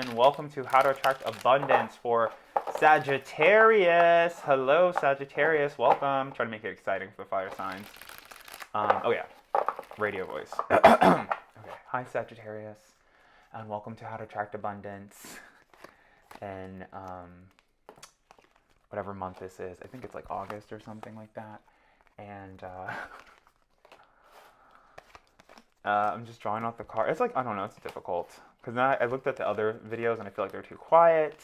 and welcome to How to Attract Abundance for Sagittarius. Hello, Sagittarius. Welcome. Try to make it exciting for the fire signs. Oh yeah, radio voice. Okay. Hi, Sagittarius, and welcome to How to Attract Abundance. And whatever month this is, I think it's like August or something like that. And I'm just drawing out the card. It's like, I don't know, it's difficult. Because now I looked at the other videos and I feel like they're too quiet.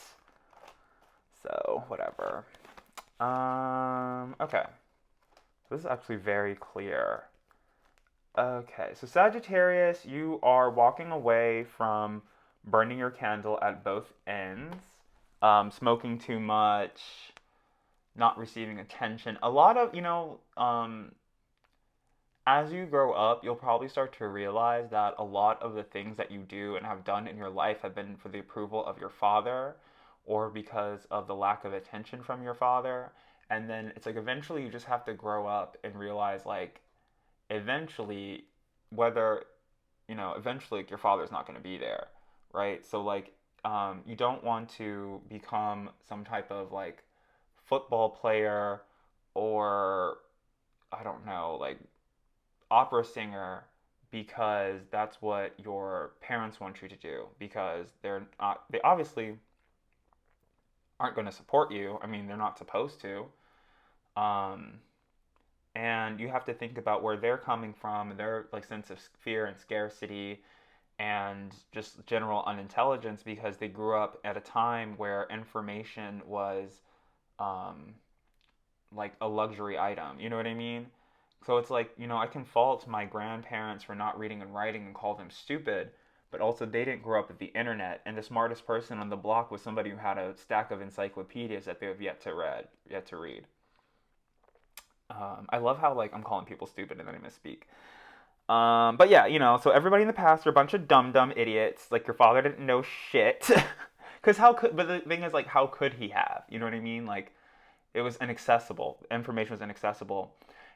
So, whatever. Okay. This is actually very clear. Okay, so Sagittarius, you are walking away from burning your candle at both ends. Smoking too much, not receiving attention. A lot of, as you grow up, you'll probably start to realize that a lot of the things that you do and have done in your life have been for the approval of your father or because of the lack of attention from your father. And then it's like eventually you just have to grow up and realize, like, eventually, whether, eventually like, your father's not going to be there, right? So, like, you don't want to become some type of, like, football player or, I don't know, like, opera singer because that's what your parents want you to do, because they obviously aren't going to support you. I mean, they're not supposed to. um and you have to think about where they're coming from, their like sense of fear and scarcity and just general unintelligence, because they grew up at a time where information was um like a luxury item. You know what I mean? So it's like, I can fault my grandparents for not reading and writing and call them stupid, but also they didn't grow up with the internet, and the smartest person on the block was somebody who had a stack of encyclopedias that they have yet to read. I love how like I'm calling people stupid and then I misspeak. But yeah, so everybody in the past are a bunch of dumb idiots. Like your father didn't know shit. Because how could? But the thing is, like, how could he have? You know what I mean? Like, it was inaccessible. Information was inaccessible.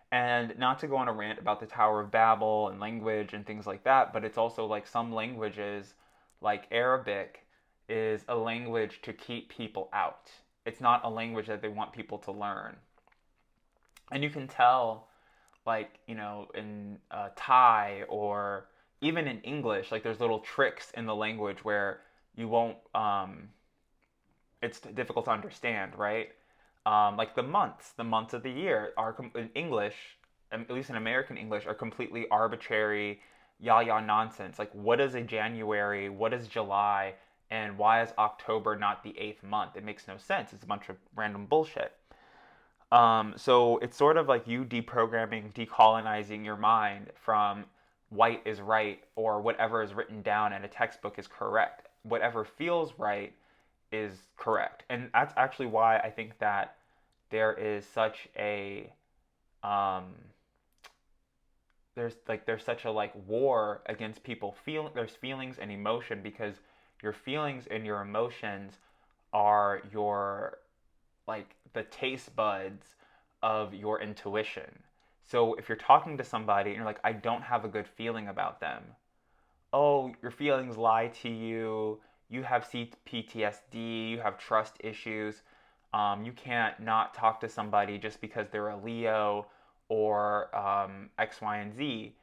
And not to go on a rant about the Tower of Babel and language and things like that, but it's also like some languages, like Arabic, is a language to keep people out. It's not a language that they want people to learn. And you can tell, like, in Thai or even in English, like, there's little tricks in the language where you won't, it's difficult to understand, right? Like the months of the year are in English, at least in American English, are completely arbitrary, yah nonsense. Like, what is a January? What is July? And why is October not the eighth month? It makes no sense. It's a bunch of random bullshit. So it's sort of like you deprogramming, decolonizing your mind from white is right or whatever is written down in a textbook is correct. Whatever feels right is correct. And that's actually why I think that there is such a um there's such a like war against people feel there's feelings and emotion, because your feelings and your emotions are your like the taste buds of your intuition. So if you're talking to somebody and you're like, I don't have a good feeling about them, oh, your feelings lie to you. You have PTSD, you have trust issues. You can't not talk to somebody just because they're a Leo or X, Y, and Z.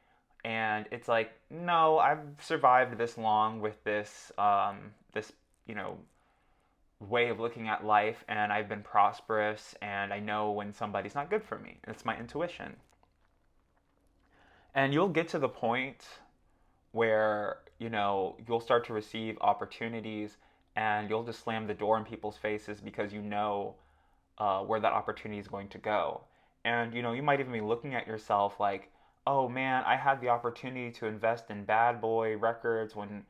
And it's like, no, I've survived this long with this, you know, way of looking at life, and I've been prosperous, and I know when somebody's not good for me. It's my intuition. And you'll get to the point where you'll start to receive opportunities and you'll just slam the door in people's faces because where that opportunity is going to go. And you might even be looking at yourself like, oh man, I had the opportunity to invest in Bad Boy Records when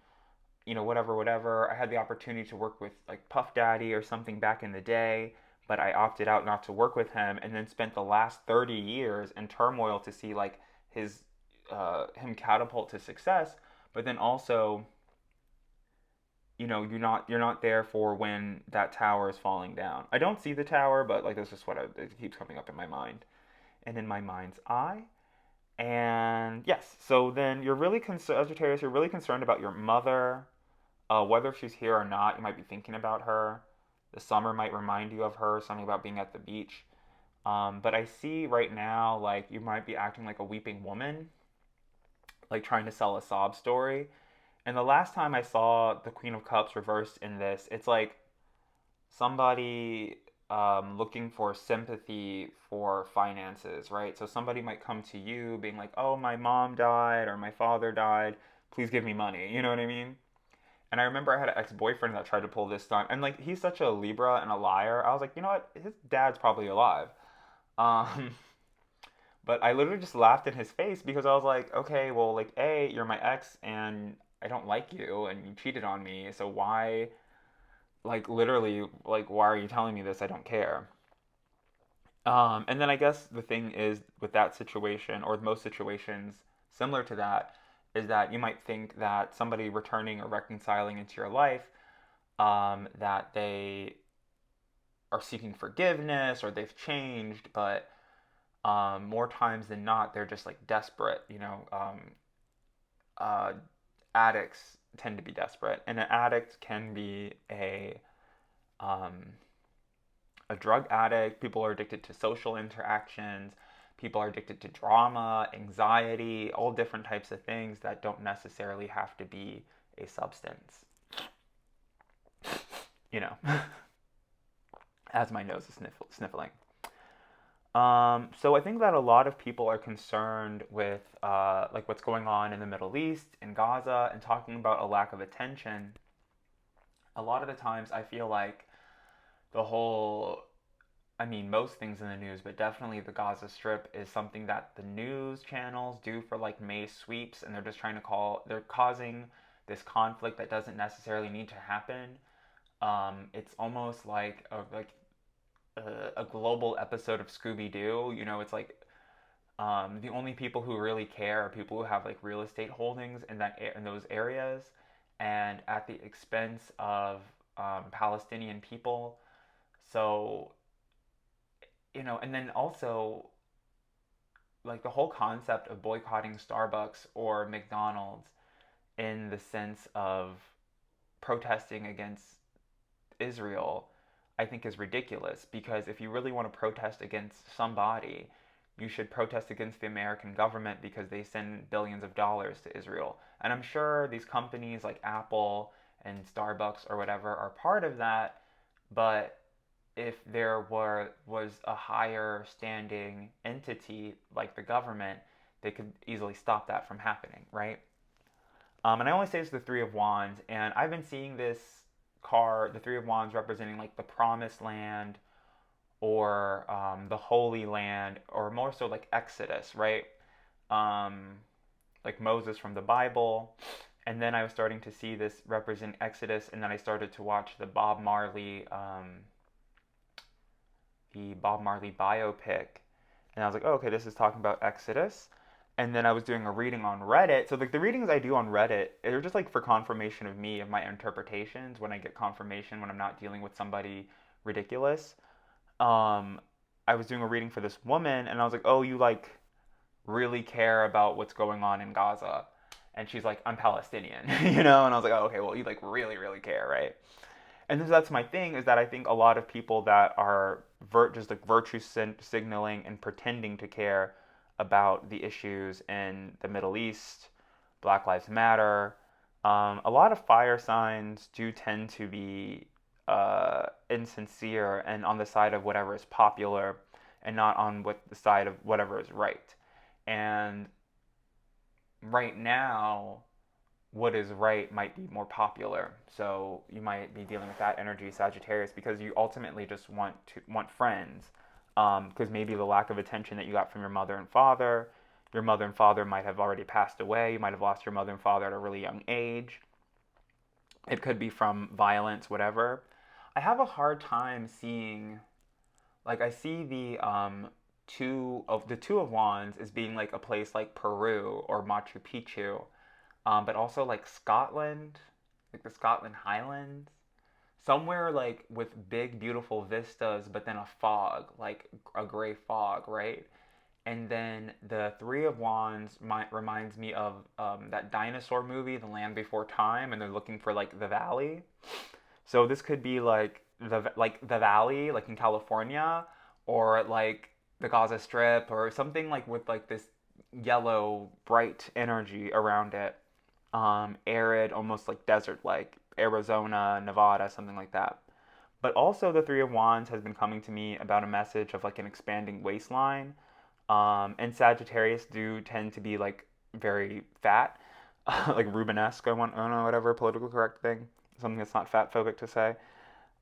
whatever. I had the opportunity to work with like Puff Daddy or something back in the day, but I opted out not to work with him, and then spent the last 30 years in turmoil to see like him catapult to success. But then also, you're not there for when that tower is falling down. I don't see the tower, but like that's just it keeps coming up in my mind and in my mind's eye. And yes, so then you're really concerned, Sagittarius. You're really concerned about your mother. Whether she's here or not, you might be thinking about her. The summer might remind you of her, something about being at the beach. But I see right now, like, you might be acting like a weeping woman, like trying to sell a sob story. And the last time I saw the Queen of Cups reversed in this, it's like somebody looking for sympathy for finances, right? So somebody might come to you being like, oh, my mom died or my father died. Please give me money. You know what I mean? And I remember I had an ex boyfriend that tried to pull this stunt. And like, he's such a Libra and a liar. I was like, you know what? His dad's probably alive. Um, but I literally just laughed in his face because I was like, okay, well, like, A, you're my ex and I don't like you and you cheated on me. So why, like, literally, like, why are you telling me this? I don't care. And then I guess the thing is with that situation, or most situations similar to that, is that you might think that somebody returning or reconciling into your life, that they are seeking forgiveness or they've changed, but more times than not, they're just like desperate. Uh, Addicts tend to be desperate, and an addict can be um, a drug addict. People are addicted to social interactions. People are addicted to drama, anxiety, all different types of things that don't necessarily have to be a substance. You know, as my nose is sniffling. So I think that a lot of people are concerned with like what's going on in the Middle East, in Gaza, and talking about a lack of attention. A lot of the times, I feel like the whole, I mean, most things in the news, but definitely the Gaza Strip is something that the news channels do for like May sweeps, and they're just trying to they're causing this conflict that doesn't necessarily need to happen. It's almost like a global episode of Scooby Doo. You know, it's like the only people who really care are people who have like real estate holdings in in those areas, and at the expense of Palestinian people. So and then also like the whole concept of boycotting Starbucks or McDonald's in the sense of protesting against Israel, I think is ridiculous because if you really want to protest against somebody, you should protest against the American government because they send billions of dollars to Israel. And I'm sure these companies like Apple and Starbucks or whatever are part of that, but if there was a higher standing entity like the government, they could easily stop that from happening, right? And I only say this the Three of Wands, and I've been seeing this card, the Three of Wands, representing like the Promised Land or the Holy Land, or more so like Exodus, right? Um, like Moses from the Bible. And then I was starting to see this represent Exodus, and then I started to watch the Bob Marley biopic, and I was like, oh, okay, this is talking about Exodus. And then I was doing a reading on Reddit. So like the readings I do on Reddit, they're just like for confirmation of me of my interpretations when I get confirmation when I'm not dealing with somebody ridiculous. Um, I was doing a reading for this woman, and I was like, oh, you like really care about what's going on in Gaza. And she's like, I'm Palestinian, And I was like, oh, okay, well, you like really, really care, right? And that's my thing is that I think a lot of people that are just like virtue signaling and pretending to care about the issues in the Middle East, Black Lives Matter. A lot of fire signs do tend to be insincere and on the side of whatever is popular and not on what the side of whatever is right. And right now, what is right might be more popular. So you might be dealing with that energy, Sagittarius, because you ultimately just want friends. Because maybe the lack of attention that you got from your mother and father might have already passed away. You might have lost your mother and father at a really young age. It could be from violence, whatever. I have a hard time seeing, like, I see the two of wands as being like a place like Peru or Machu Picchu, but also like Scotland, like the Scotland Highlands, somewhere like with big beautiful vistas, but then a fog, like a gray fog, right? And then the Three of Wands reminds me of that dinosaur movie, The Land Before Time, and they're looking for like the valley. So this could be like the valley, like in California, or like the Gaza Strip, or something like with like this yellow bright energy around it. Arid, almost like desert, like Arizona, Nevada, something like that. But also, the Three of Wands has been coming to me about a message of like an expanding waistline. And Sagittarius do tend to be like very fat, like Rubenesque. I don't know, whatever political correct thing, something that's not fat phobic to say.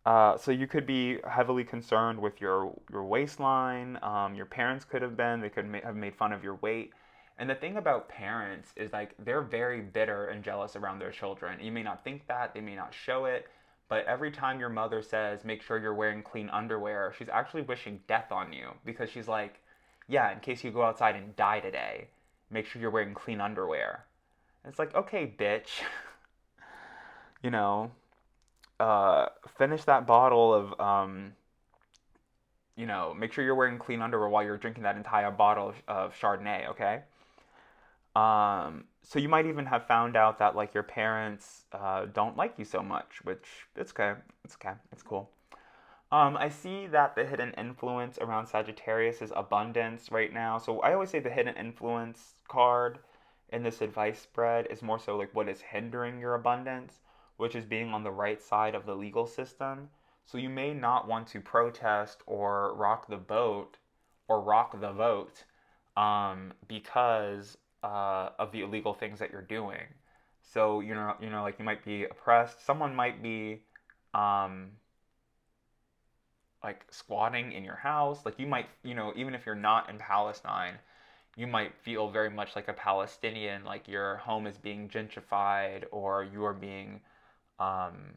So you could be heavily concerned with your waistline. Your parents could have been. They could have made fun of your weight. And the thing about parents is like they're very bitter and jealous around their children. You may not think that, they may not show it, but every time your mother says, make sure you're wearing clean underwear, she's actually wishing death on you because she's like, yeah, in case you go outside and die today, make sure you're wearing clean underwear. And it's like, okay, bitch, you know, finish that bottle of, make sure you're wearing clean underwear while you're drinking that entire bottle of Chardonnay, okay? So you might even have found out that like your parents don't like you so much, which it's okay. It's okay. It's cool. I see that the hidden influence around Sagittarius is abundance right now. So I always say the hidden influence card in this advice spread is more so like what is hindering your abundance, which is being on the right side of the legal system. So you may not want to protest or rock the boat or rock the vote because of the illegal things that you're doing. So like you might be oppressed. Someone might be um, like squatting in your house. Like you might, even if you're not in Palestine, you might feel very much like a Palestinian. Like your home is being gentrified, or you are being um,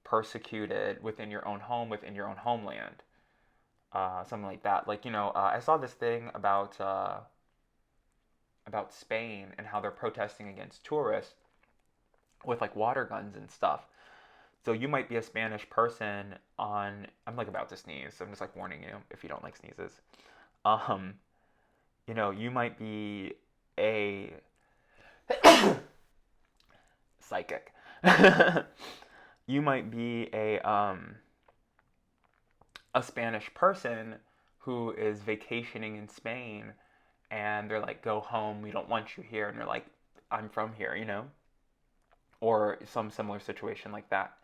persecuted within your own home, within your own homeland. Something like that. Like I saw this thing about Spain and how they're protesting against tourists with like water guns and stuff. So you might be a Spanish person on. I'm like about to sneeze. So I'm just like warning you if you don't like sneezes. Um, you might be a psychic. You might be a Spanish person who is vacationing in Spain, and they're like, "Go home. We don't want you here." And you're like, "I'm from here," or some similar situation like that.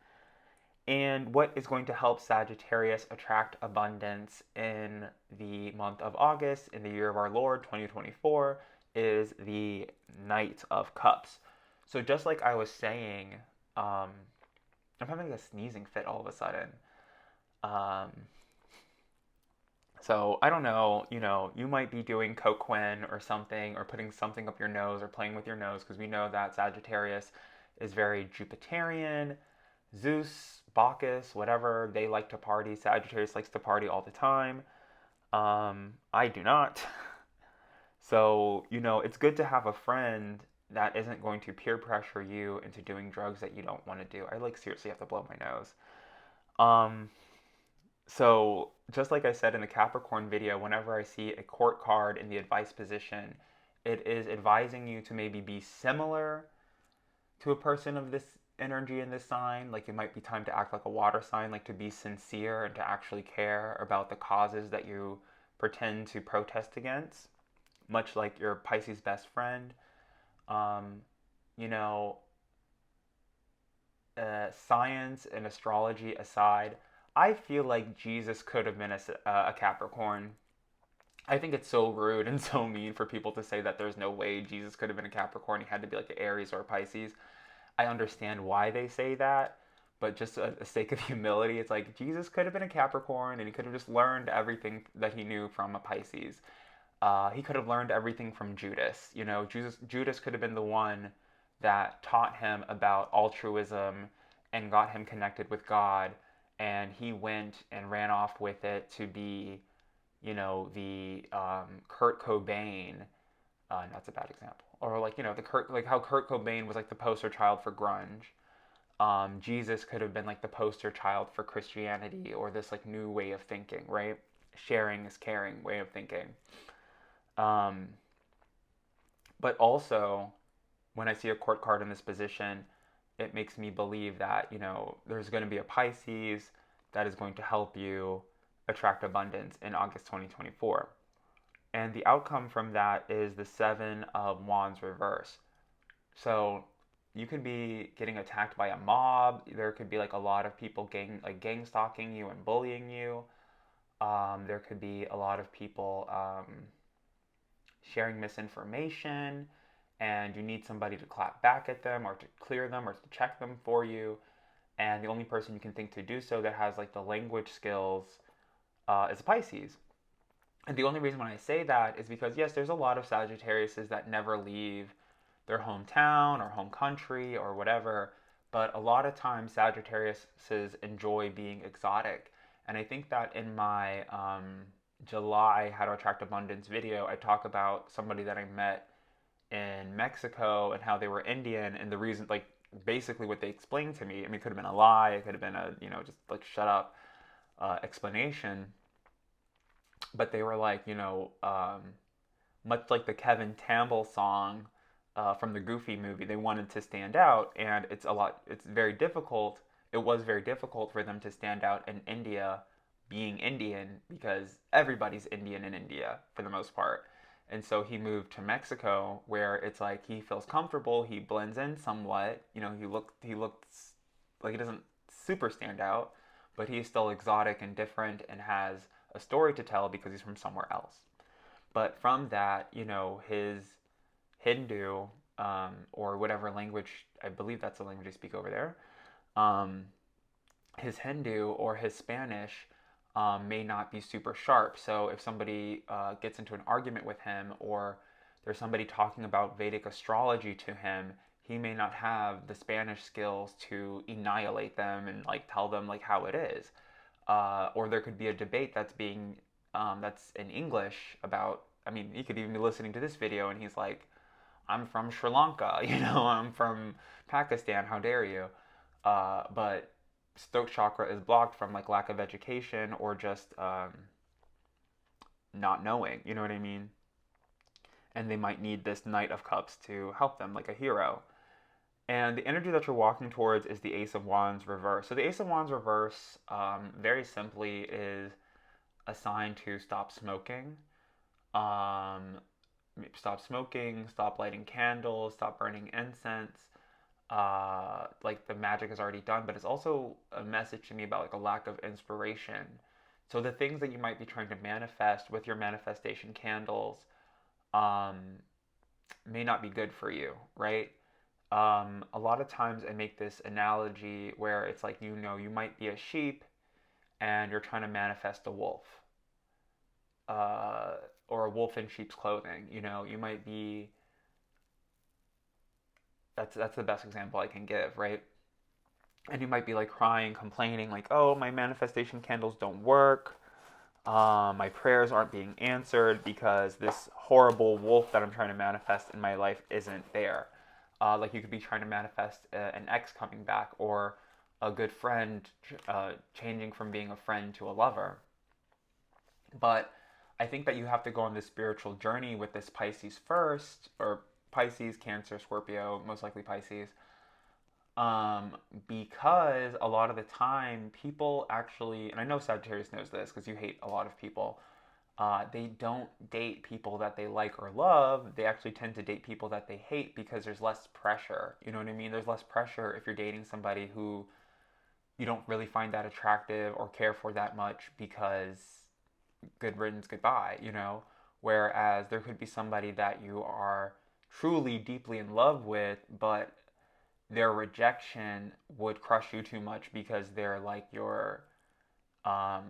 And what is going to help Sagittarius attract abundance in the month of August, in the year of our Lord 2024, is the Knight of Cups. So just like I was saying, I'm having a sneezing fit all of a sudden. Um, so I don't know, you might be doing coquin or something, or putting something up your nose, or playing with your nose, because we know that Sagittarius is very Jupiterian. Zeus, Bacchus, whatever, they like to party. Sagittarius likes to party all the time. I do not. So, it's good to have a friend that isn't going to peer pressure you into doing drugs that you don't want to do. I like seriously have to blow my nose. Um, so just like I said in the Capricorn video, whenever I see a court card in the advice position, it is advising you to maybe be similar to a person of this energy in this sign. Like it might be time to act like a water sign, like to be sincere and to actually care about the causes that you pretend to protest against, much like your Pisces best friend. Um, you know, Science and astrology aside, I feel like Jesus could have been a Capricorn. I think it's so rude and so mean for people to say that there's no way Jesus could have been a Capricorn. He had to be like an Aries or a Pisces. I understand why they say that, but just a sake of humility, it's like Jesus could have been a Capricorn and he could have just learned everything that he knew from a Pisces. He could have learned everything from Judas. Judas could have been the one that taught him about altruism and got him connected with God, and he went and ran off with it to be, the Kurt Cobain. That's a bad example. Or like how Kurt Cobain was like the poster child for grunge. Jesus could have been like the poster child for Christianity, or this like new way of thinking, right? Sharing is caring way of thinking. Um, but also, when I see a court card in this position, it makes me believe that, there's going to be a Pisces that is going to help you attract abundance in August 2024. And the outcome from that is the Seven of Wands reverse. So you could be getting attacked by a mob. There could be like a lot of people gang stalking you and bullying you. There could be a lot of people sharing misinformation, and you need somebody to clap back at them or to clear them or to check them for you. And the only person you can think to do so that has like the language skills is a Pisces. And the only reason when I say that is because, yes, there's a lot of Sagittariuses that never leave their hometown or home country or whatever, but a lot of times Sagittariuses enjoy being exotic. And I think that in my July How to Attract Abundance video, I talk about somebody that I met in Mexico and how they were Indian, and the reason, like, basically what they explained to me. I mean, it could have been a lie, it could have been a, just like shut up explanation, but they were like, much like the Kevin Campbell song from the Goofy movie, they wanted to stand out, and it's very difficult. It was very difficult for them to stand out in India being Indian because everybody's Indian in India for the most part. And so he moved to Mexico where it's like he feels comfortable, he blends in somewhat. He looks like he doesn't super stand out, but he's still exotic and different and has a story to tell because he's from somewhere else. But from that, his Hindu, or whatever language, I believe that's the language they speak over there, um, his Hindu or his Spanish may not be super sharp. So if somebody gets into an argument with him, or there's somebody talking about Vedic astrology to him, he may not have the Spanish skills to annihilate them and like tell them like how it is. Or there could be a debate that's in English about. I mean, he could even be listening to this video and he's like, "I'm from Sri Lanka, I'm from Pakistan. How dare you?" But Stoke chakra is blocked from like lack of education or just not knowing. You know what I mean? And they might need this Knight of Cups to help them, like a hero. And the energy that you're walking towards is the Ace of Wands reverse. So the Ace of Wands reverse, very simply, is a sign to stop smoking. Um, Stop smoking, stop lighting candles, stop burning incense. Like the magic is already done, but it's also a message to me about like a lack of inspiration. So the things that you might be trying to manifest with your manifestation candles um, may not be good for you, right? A lot of times I make this analogy where it's like, you might be a sheep and you're trying to manifest a wolf, uh, or a wolf in sheep's clothing. You might be. That's the best example I can give, right? And you might be like crying, complaining, like, "Oh, my manifestation candles don't work. My prayers aren't being answered because this horrible wolf that I'm trying to manifest in my life isn't there." Like you could be trying to manifest an ex coming back, or a good friend changing from being a friend to a lover. But I think that you have to go on this spiritual journey with this Pisces first, or Pisces, Cancer, Scorpio, most likely Pisces, because a lot of the time people actually, and I know Sagittarius knows this because you hate a lot of people, they don't date people that they like or love. They actually tend to date people that they hate because there's less pressure. You know what I mean? There's less pressure if you're dating somebody who you don't really find that attractive or care for that much, because good riddance, goodbye. Whereas there could be somebody that you are truly deeply in love with, but their rejection would crush you too much because they're um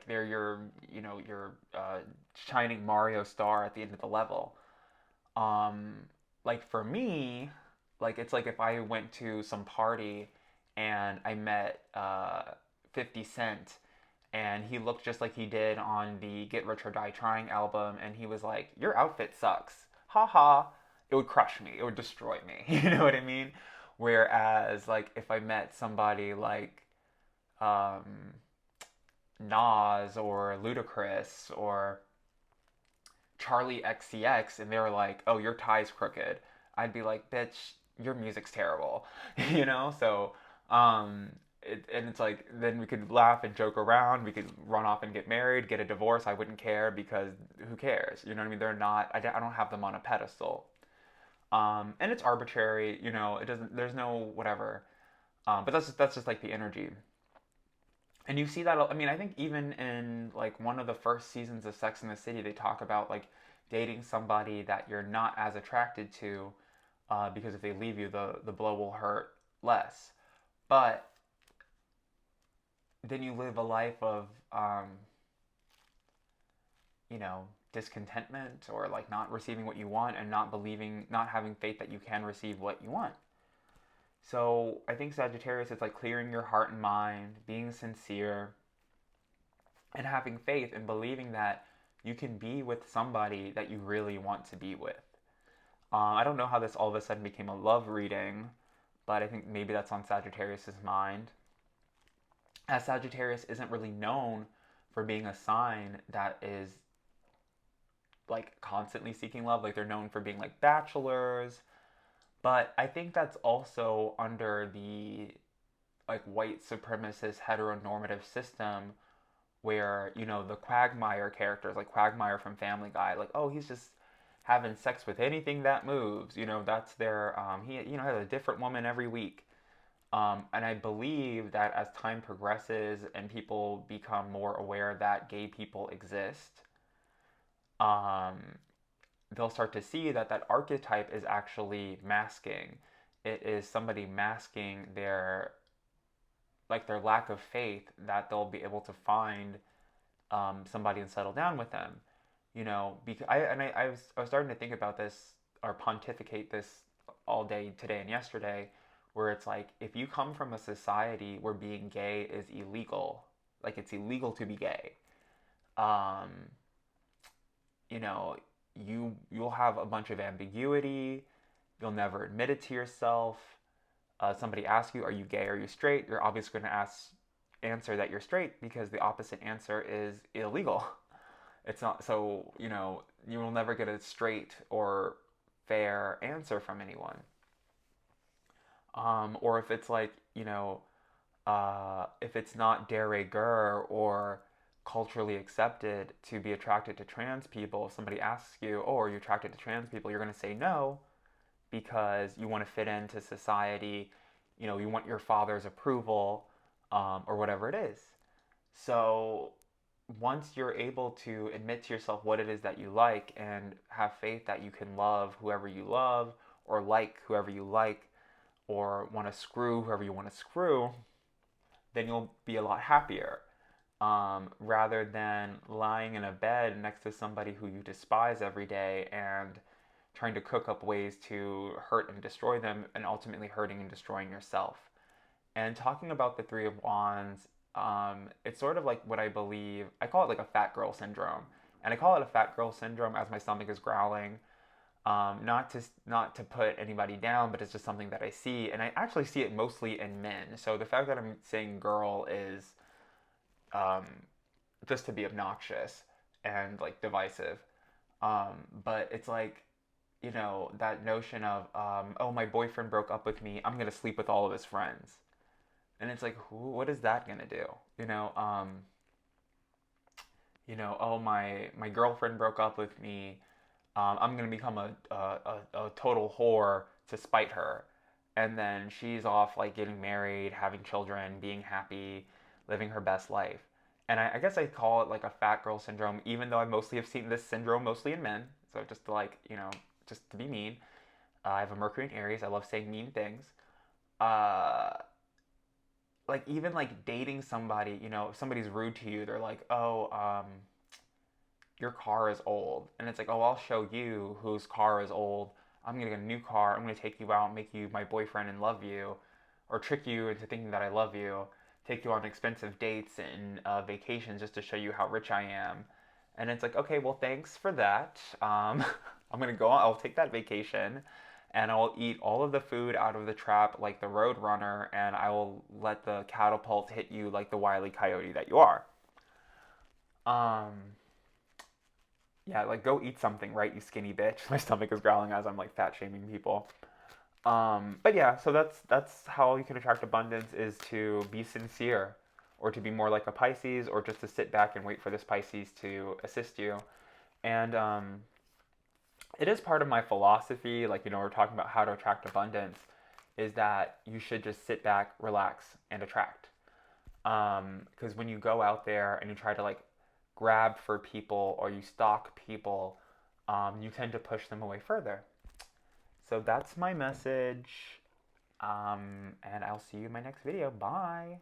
your shining Mario star at the end of the level. Um, like for me, like it's like if I went to some party and I met 50 Cent, and he looked just like he did on the Get Rich or Die Trying album, and he was like, "Your outfit sucks." Ha ha. It would crush me. It would destroy me. You know what I mean? Whereas like if I met somebody like um Nas or Ludacris or Charlie XCX and they were like, "Oh, your tie's crooked," I'd be like, "Bitch, your music's terrible," you know. So, and it's like then we could laugh and joke around. We could run off and get married, get a divorce. I wouldn't care because who cares? You know what I mean? They're not. I don't have them on a pedestal. And it's arbitrary. You know, it doesn't. There's no whatever. But that's just like the energy. And you see that. I mean, I think even in like one of the first seasons of Sex in the City, they talk about like dating somebody that you're not as attracted to, because if they leave you, the blow will hurt less. But then you live a life of, you know, discontentment or like not receiving what you want and not believing, not having faith that you can receive what you want. So I think Sagittarius is like clearing your heart and mind, being sincere, and having faith and believing that you can be with somebody that you really want to be with. I don't know how this all of a sudden became a love reading, but I think maybe that's on Sagittarius's mind. As Sagittarius isn't really known for being a sign that is like constantly seeking love, like they're known for being like bachelors, but I think that's also under the like white supremacist heteronormative system where you know the Quagmire characters, like Quagmire from Family Guy, like oh he's just having sex with anything that moves. You know that's their he you know has a different woman every week. And I believe that as time progresses and people become more aware that gay people exist, um, they'll start to see that that archetype is actually masking. It is somebody masking their like their lack of faith that they'll be able to find somebody and settle down with them. You know, because I was starting to think about this or pontificate this all day today and yesterday, where it's like if you come from a society where being gay is illegal, like it's illegal to be gay, um, you know, you'll have a bunch of ambiguity. You'll never admit it to yourself. Somebody asks you, "Are you gay? Are you straight?" You're obviously going to answer that you're straight because the opposite answer is illegal. It's not so, you know, you will never get a straight or fair answer from anyone. Or if it's like, you know, if it's not de rigueur or culturally accepted to be attracted to trans people, if somebody asks you, "Oh, are you attracted to trans people?" You're going to say no because you want to fit into society, you know, you want your father's approval, or whatever it is. So once you're able to admit to yourself what it is that you like and have faith that you can love whoever you love or like whoever you like or want to screw whoever you want to screw, then you'll be a lot happier. Rather than lying in a bed next to somebody who you despise every day and trying to cook up ways to hurt and destroy them and ultimately hurting and destroying yourself. And talking about the Three of Wands, it's sort of like what I believe, I call it like a fat girl syndrome. And I call it a fat girl syndrome as my stomach is growling. Not to put anybody down, but it's just something that I see, and I actually see it mostly in men. So the fact that I'm saying girl is um, just to be obnoxious and like divisive. But it's like you know that notion of oh my boyfriend broke up with me, I'm gonna sleep with all of his friends, and it's like what is that gonna do? Oh my girlfriend broke up with me, I'm gonna become a total whore to spite her, and then she's off like getting married, having children, being happy, living her best life. And I guess I call it like a fat girl syndrome, even though I mostly have seen this syndrome mostly in men. So just to like just to be mean, I have a Mercury in Aries. I love saying mean things. Uh, like even like dating somebody, if somebody's rude to you, they're like, oh, your car is old. And it's like, oh, I'll show you whose car is old. I'm going to get a new car. I'm going to take you out, make you my boyfriend and love you, or trick you into thinking that I love you, take you on expensive dates and vacations just to show you how rich I am. And it's like, okay, well, thanks for that. I'm going to go on, I'll take that vacation and I'll eat all of the food out of the trap like the road runner, and I will let the catapult hit you like the wily coyote that you are. Um, Yeah, like go eat something, right? You skinny bitch. My stomach is growling as I'm like fat shaming people. But yeah, so that's how you can attract abundance is to be sincere, or to be more like a Pisces, or just to sit back and wait for this Pisces to assist you. And it is part of my philosophy, like, we're talking about how to attract abundance, is that you should just sit back, relax, and attract. Because when you go out there and you try to like grab for people or you stalk people, you tend to push them away further. So that's my message. And I'll see you in my next video. Bye.